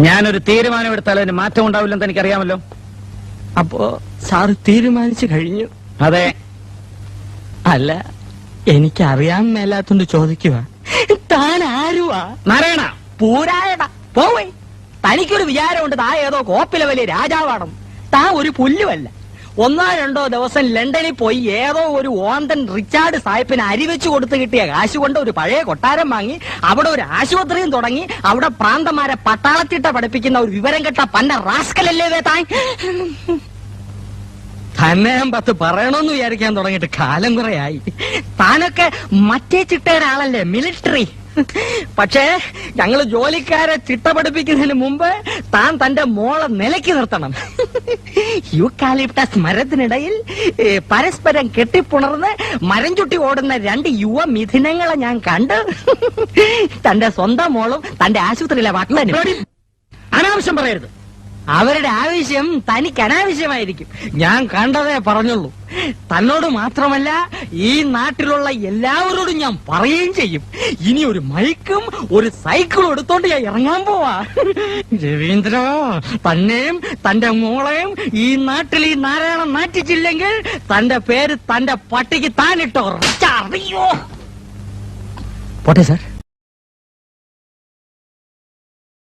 ഞാനൊരു തീരുമാനം എടുത്താൽ അതിന് മാറ്റം ഉണ്ടാവില്ലെന്ന് എനിക്കറിയാമല്ലോ. അപ്പോ സാറ് തീരുമാനിച്ചു കഴിഞ്ഞു? അതെ. അല്ല, എനിക്കറിയാൻ മേലാത്തോണ്ട് ചോദിക്കുക, താൻ ആരുവാ? നാരായണ പൂരായടാ പോവേ. തനിക്കൊരു വിചാരമുണ്ട് താ ഏതോ കോപ്പിലെ വലിയ രാജാവാണെന്ന്. താ ഒരു പുല്ലുമല്ല. 1-2 ദിവസം ലണ്ടനിൽ പോയി ഏതോ ഒരു ഓന്തൻ റിച്ചാർഡ് സാഹിബിന് അരിവെച്ചു കൊടുത്ത് കിട്ടിയ കാശ് കൊണ്ട് ഒരു പഴയ കൊട്ടാരം വാങ്ങി അവിടെ ഒരു ആശുപത്രിയും തുടങ്ങി അവിടെ പ്രാന്തമാരെ പട്ടാളത്തിട്ട പഠിപ്പിക്കുന്ന ഒരു വിവരം കെട്ട പന്ന റാസ്കലല്ലേ താൻ. തന്നെ ഞാൻ 10 പറയണമെന്ന് വിചാരിക്കാൻ തുടങ്ങിയിട്ട് കാലം കുറയായി. താനൊക്കെ മറ്റേ ചിട്ടയുടെ ആളല്ലേ, മിലിറ്ററി. പക്ഷേ ഞങ്ങള് ജോലിക്കാരെ ചിട്ട പഠിപ്പിക്കുന്നതിന് മുമ്പ് താൻ തന്റെ മോളെ നിലയ്ക്ക് നിർത്തണം. യൂക്കാലിപ്റ്റസ് മരത്തിനിടയിൽ പരസ്പരം കെട്ടിപ്പുണർന്ന് മരം ചുട്ടി ഓടുന്ന 2 യുവ മിഥുനങ്ങളെ ഞാൻ കണ്ട്. തന്റെ സ്വന്തം മോളും തന്റെ ആശുപത്രിയിലെ വാക്ലനും. അനാവശ്യം പറയരുത്. അവരുടെ ആവശ്യം തനിക്ക് അനാവശ്യമായിരിക്കും. ഞാൻ കണ്ടതേ പറഞ്ഞുള്ളൂ. തന്നോട് മാത്രമല്ല ഈ നാട്ടിലുള്ള എല്ലാവരോടും ഞാൻ പറയുകയും ചെയ്യും. ഇനി ഒരു മൈക്കും ഒരു സൈക്കിളും എടുത്തോണ്ട് ഞാൻ ഇറങ്ങാൻ പോവാ. രവീന്ദ്ര, തന്നെയും തന്റെ മോളെയും ഈ നാട്ടിൽ ഈ നാരായണൻ നാറ്റിച്ചില്ലെങ്കിൽ തന്റെ പേര് തന്റെ പട്ടിക്ക് താനിട്ടോ. അറിയോ? പോട്ടെ സാർ.